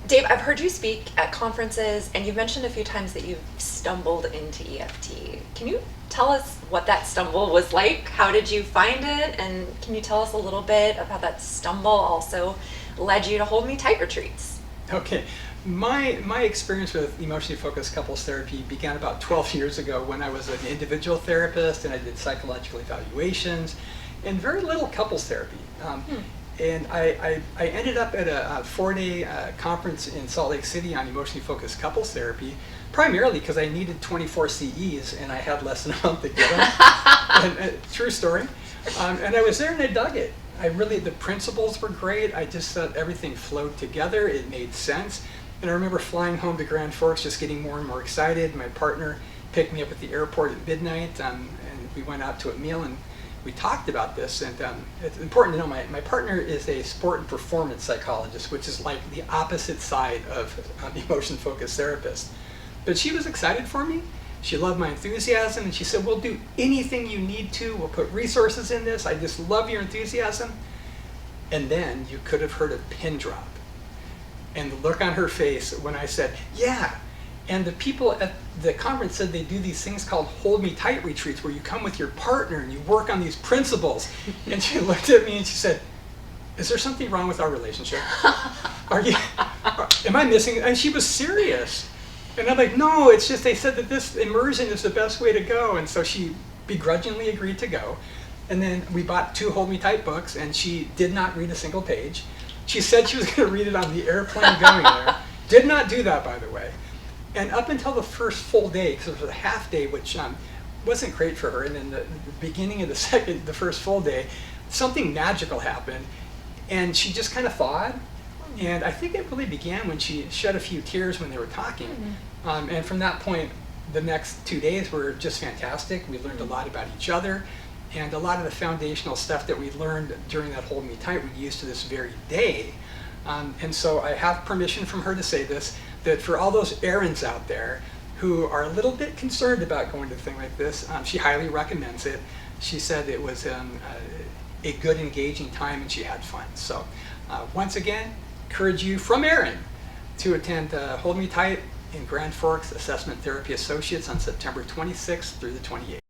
Dave, I've heard you speak at conferences, and you've mentioned a few times that you've stumbled into EFT. Can you tell us what that stumble was like? How did you find it? And can you tell us a little bit of how that stumble also led you to Hold Me Tight retreats? Okay, my experience with emotionally focused couples therapy began about 12 years ago when I was an individual therapist and I did psychological evaluations and very little couples therapy. And I ended up at a 4-day conference in Salt Lake City on emotionally focused couples therapy, primarily because I needed 24 CEs and I had less than a month to get them. True story. And I was there and I dug it. The principles were great. I just thought everything flowed together. It made sense. And I remember flying home to Grand Forks, just getting more and more excited. My partner picked me up at the airport at midnight, and we went out to a meal and we talked about this. And it's important to know my partner is a sport and performance psychologist, which is like the opposite side of emotion-focused therapist. But she was excited for me. She loved my enthusiasm, and she said, "We'll do anything you need to. We'll put resources in this. I just love your enthusiasm." And then you could have heard a pin drop. And the look on her face when I said, "Yeah." And the people at the conference said they do these things called Hold Me Tight retreats where you come with your partner and you work on these principles. And she looked at me and she said, "Is there something wrong with our relationship? Am I missing?" And she was serious. And I'm like, "No, it's just they said that this immersion is the best way to go." And so she begrudgingly agreed to go. And then we bought 2 Hold Me Tight books, and she did not read a single page. She said she was going to read it on the airplane going there. Did not do that, by the way. And up until the first full day, because it was a half day, which wasn't great for her, and then the beginning of the first full day, something magical happened, and she just kind of thawed. And I think it really began when she shed a few tears when they were talking. And from that point, the next 2 days were just fantastic. We learned a lot about each other, and a lot of the foundational stuff that we learned during that Hold Me Tight we use to this very day. And so I have permission from her to say this, that for all those Erins out there who are a little bit concerned about going to a thing like this, she highly recommends it. She said it was a good, engaging time, and she had fun. So once again, encourage you from Erin to attend Hold Me Tight in Grand Forks Assessment Therapy Associates on September 26th through the 28th.